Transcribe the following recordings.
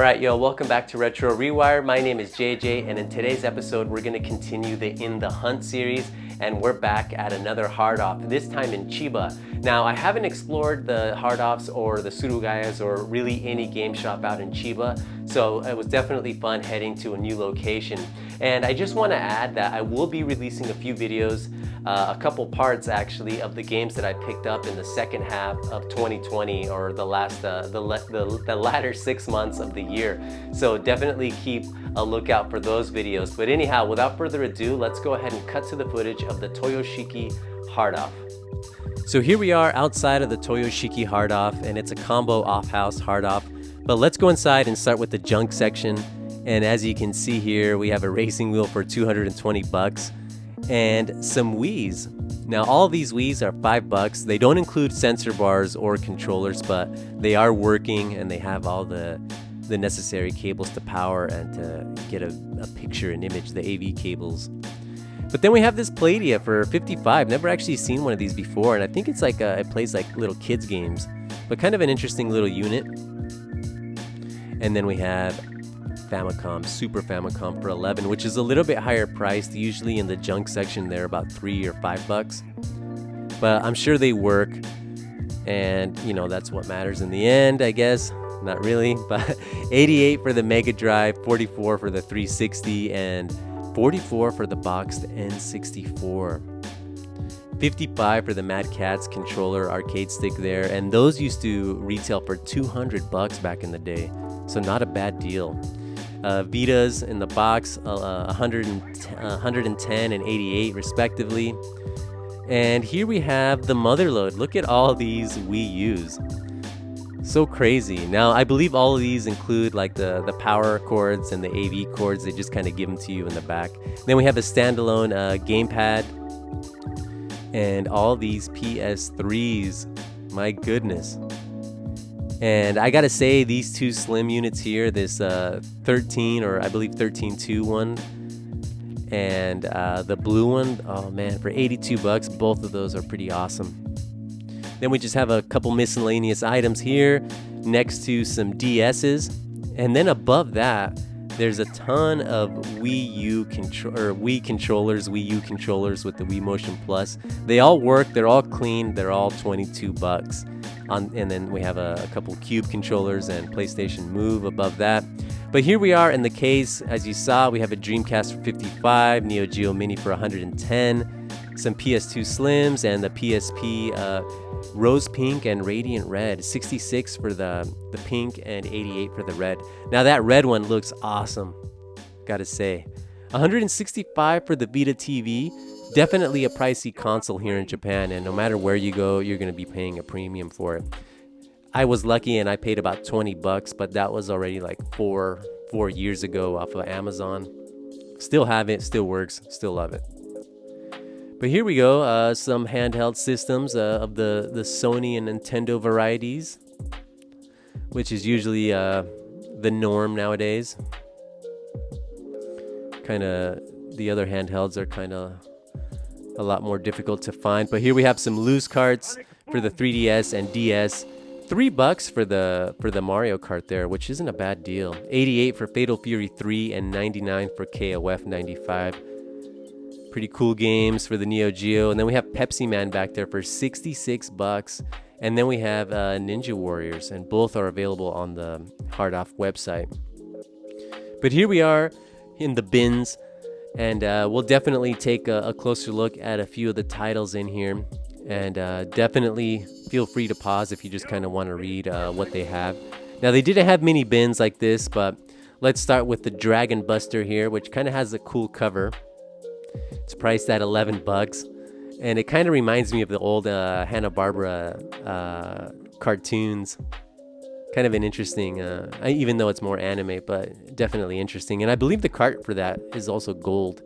Alright, yo, welcome back to Retro ReWire. My name is JJ, and in today's episode, we're going to continue the In the Hunt series, and we're back at another hard-off, this time in Chiba. Now, I haven't explored the hard-offs or the surugayas or really any game shop out in Chiba, so it was definitely fun heading to a new location. And I just want to add that I will be releasing a few videos, a couple parts actually, of the games that I picked up in the second half of 2020, or the latter 6 months of the year. So definitely keep a lookout for those videos. But anyhow, without further ado, let's go ahead and cut to the footage of the Toyoshiki hard-off. So here we are outside of the Toyoshiki hard-off, and it's a combo off-house hard-off. But let's go inside and start with the junk section. And as you can see here, we have a racing wheel for 220 bucks and some Wiis. Now all of these Wiis are $5. They don't include sensor bars or controllers, but they are working and they have all the necessary cables to power and to get a picture and image, the AV cables. But then we have this Playdia for $55. Never actually seen one of these before, and I think it's like it plays like little kids games, but kind of an interesting little unit. And then we have Famicom, Super Famicom for $11, which is a little bit higher priced. Usually in the junk section they're about $3 or $5, but I'm sure they work, and you know, that's what matters in the end, I guess. Not really, but 88 for the Mega Drive, 44 for the 360, and 44 for the boxed N64. 55 for the Mad Catz controller arcade stick there, and those used to retail for 200 bucks back in the day, so not a bad deal. Vitas in the box, 110 and 88 respectively. And here we have the motherload. Look at all these Wii U's. So crazy. Now I believe all of these include like the power cords and the AV cords. They just kind of give them to you in the back. Then we have a standalone gamepad and all these PS3s. My goodness. And I gotta say, these two slim units here, this 13 or I believe 13.2 one, and the blue one, oh man, for 82 bucks, both of those are pretty awesome. Then we just have a couple miscellaneous items here next to some DS's, and then above that, there's a ton of Wii U controllers, Wii U controllers with the Wii Motion Plus. They all work, they're all clean, they're all 22 bucks. And then we have a couple Cube controllers and PlayStation Move above that. But here we are in the case. As you saw, we have a Dreamcast for 55, Neo Geo Mini for 110, some PS2 Slims, and the PSP Rose Pink and Radiant Red. 66 for the pink and 88 for the red. Now that red one looks awesome, gotta say. 165 for the Vita TV. Definitely a pricey console here in Japan, and no matter where you go, you're going to be paying a premium for it. I was lucky and I paid about 20 bucks, but that was already like four years ago off of Amazon. Still have it, still works, still love it. But here we go, some handheld systems of the Sony and Nintendo varieties, which is usually the norm nowadays. Kind of, the other handhelds are kind of a lot more difficult to find. But here we have some loose carts for the 3DS and DS. $3 for the Mario Kart there, which isn't a bad deal. 88 for Fatal Fury 3 and 99 for KOF 95. Pretty cool games for the Neo Geo. And then we have Pepsi Man back there for 66 bucks. And then we have Ninja Warriors, and both are available on the Hard Off website. But here we are in the bins, and we'll definitely take a closer look at a few of the titles in here, and definitely feel free to pause if you just kind of want to read what they have. Now they didn't have many bins like this, but let's start with the Dragon Buster here, which kind of has a cool cover. It's priced at 11 bucks, and it kind of reminds me of the old Hanna-Barbera cartoons. Kind of an interesting, even though it's more anime, but definitely interesting. And I believe the cart for that is also gold.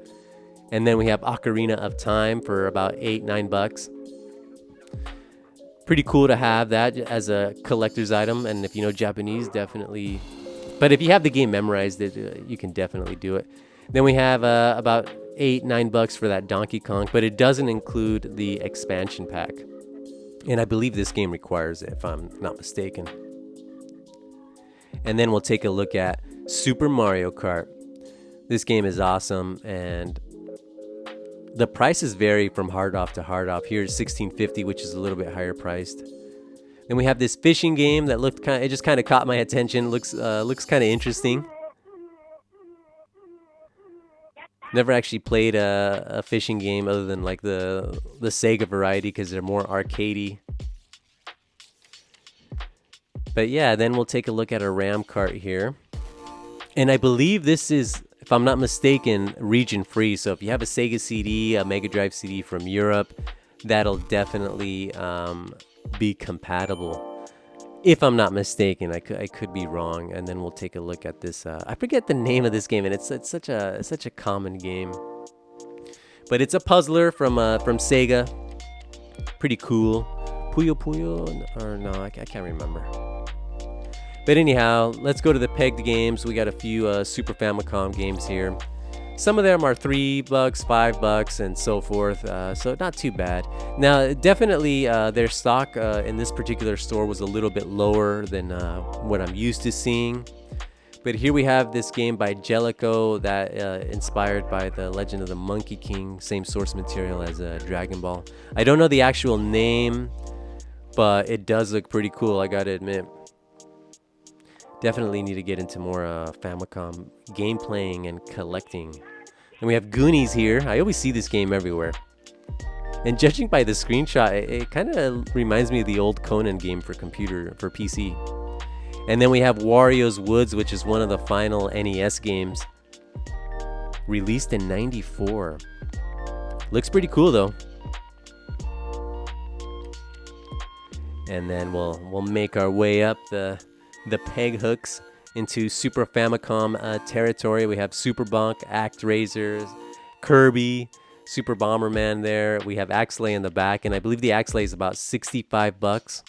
And then we have Ocarina of Time for about $8-9 bucks. Pretty cool to have that as a collector's item. And if you know Japanese, definitely. But if you have the game memorized, you can definitely do it. Then we have about $8-9 bucks for that Donkey Kong, but it doesn't include the expansion pack. And I believe this game requires it, if I'm not mistaken. And then we'll take a look at Super Mario Kart. This game is awesome, and the prices vary from hard off to hard off. Here it's $16.50, which is a little bit higher priced. Then we have this fishing game that looked it just kind of caught my attention. Looks kind of interesting. Never actually played a fishing game other than like the Sega variety, because they're more arcadey. But yeah, then we'll take a look at a Ram Kart here. And I believe this is, if I'm not mistaken, region free. So if you have a Sega CD, a Mega Drive CD from Europe, that'll definitely be compatible. If I'm not mistaken, I could be wrong. And then we'll take a look at this. I forget the name of this game, and it's such a common game. But it's a puzzler from Sega. Pretty cool. Puyo Puyo, or no, I can't remember. But anyhow, let's go to the pegged games. We got a few Super Famicom games here. Some of them are $3, $5, and so forth, so not too bad. Now, definitely their stock in this particular store was a little bit lower than what I'm used to seeing. But here we have this game by Jellico that inspired by the Legend of the Monkey King, same source material as Dragon Ball. I don't know the actual name, but it does look pretty cool, I gotta admit. Definitely need to get into more Famicom game playing and collecting. And we have Goonies here. I always see this game everywhere. And judging by the screenshot, it kind of reminds me of the old Conan game for PC. And then we have Wario's Woods, which is one of the final NES games. Released in '94. Looks pretty cool though. And then we'll make our way up the peg hooks into Super Famicom territory. We have Super Bonk, ActRaiser, Kirby, Super Bomberman there. We have Axlay in the back, and I believe the Axlay is about $65.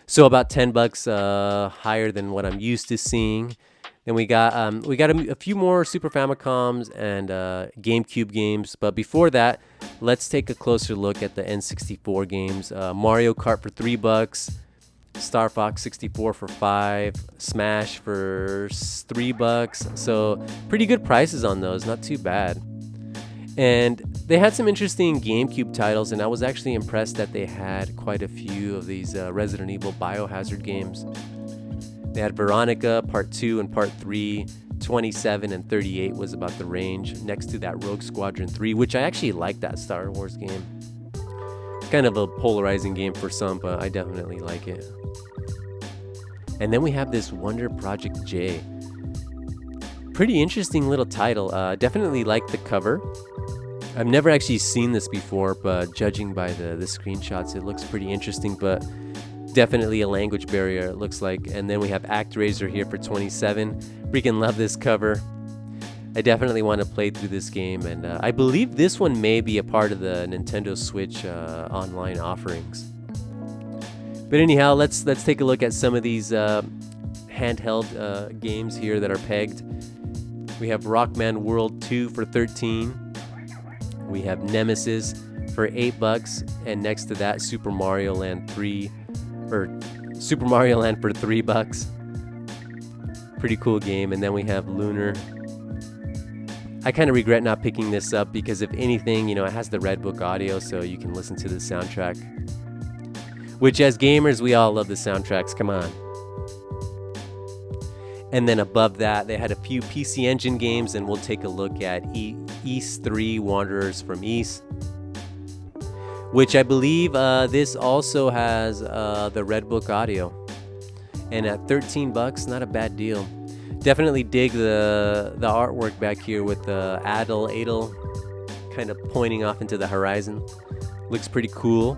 So about $10 higher than what I'm used to seeing. Then we got a few more Super Famicoms and GameCube games. But before that, let's take a closer look at the N64 games. Mario Kart for $3. Star Fox 64 for $5, Smash for $3. So pretty good prices on those, not too bad. And they had some interesting GameCube titles, and I was actually impressed that they had quite a few of these Resident Evil Biohazard games. They had Veronica Part 2 and Part 3, 27 and 38 was about the range, next to that Rogue Squadron 3, which I actually like that Star Wars game. Kind of a polarizing game for some, but I definitely like it. And then we have this Wonder Project J. Pretty interesting little title. Definitely like the cover. I've never actually seen this before, but judging by the screenshots, it looks pretty interesting, but definitely a language barrier, it looks like. And then we have ActRaiser here for 27. Freaking love this cover. I definitely want to play through this game, and I believe this one may be a part of the Nintendo Switch online offerings. But anyhow, let's take a look at some of these handheld games here that are pegged. We have Rockman World 2 for $13. We have Nemesis for $8, and next to that, Super Mario Land 3, or Super Mario Land for $3. Pretty cool game. And then we have Lunar. I kind of regret not picking this up because if anything, it has the Red Book audio, so you can listen to the soundtrack. Which, as gamers, we all love the soundtracks. Come on. And then above that, they had a few PC Engine games, and we'll take a look at East 3 Wanderers from East, which I believe this also has the Red Book audio. And at $13, not a bad deal. Definitely dig the artwork back here with the Adel kind of pointing off into the horizon. Looks pretty cool.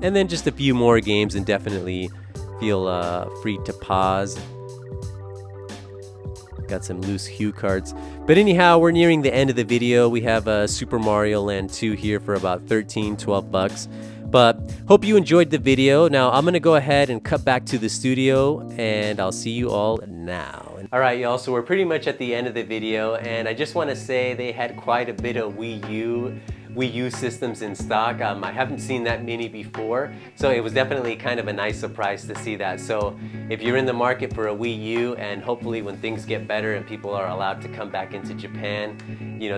And then just a few more games, and definitely feel free to pause. Got some loose hue cards. But anyhow, we're nearing the end of the video. We have Super Mario Land 2 here for about $12. But hope you enjoyed the video. Now I'm gonna go ahead and cut back to the studio, and I'll see you all now. All right, y'all, so we're pretty much at the end of the video, and I just wanna say they had quite a bit of Wii U Wii U systems in stock. I haven't seen that many before, so it was definitely kind of a nice surprise to see that. So if you're in the market for a Wii U, and hopefully when things get better and people are allowed to come back into Japan,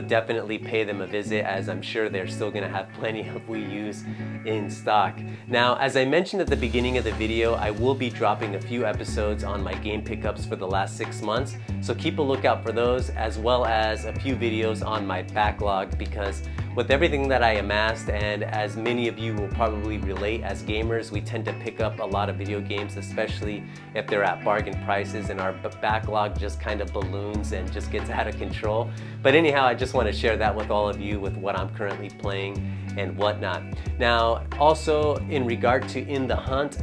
definitely pay them a visit, as I'm sure they're still gonna have plenty of Wii U's in stock. Now, as I mentioned at the beginning of the video, I will be dropping a few episodes on my game pickups for the last 6 months, so keep a lookout for those, as well as a few videos on my backlog, because with everything that I amassed, and as many of you will probably relate, as gamers, we tend to pick up a lot of video games, especially if they're at bargain prices, and our backlog just kind of balloons and just gets out of control. But anyhow, I just want to share that with all of you, with what I'm currently playing and whatnot. Now, also in regard to In the Hunt,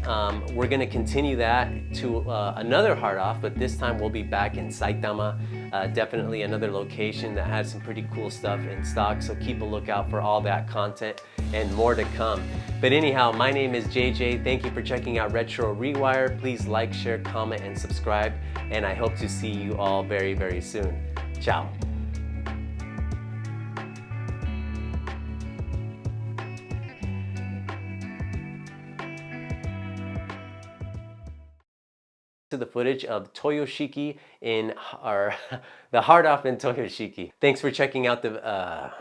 we're going to continue that to another hard off, but this time we'll be back in Saitama. Definitely another location that has some pretty cool stuff in stock, so keep a lookout for all that content and more to come. But anyhow, my name is JJ. Thank you for checking out Retro ReWire. Please like, share, comment, and subscribe, and I hope to see you all very, very soon. Ciao. To the footage of Toyoshiki in our the hard off in Toyoshiki. Thanks for checking out the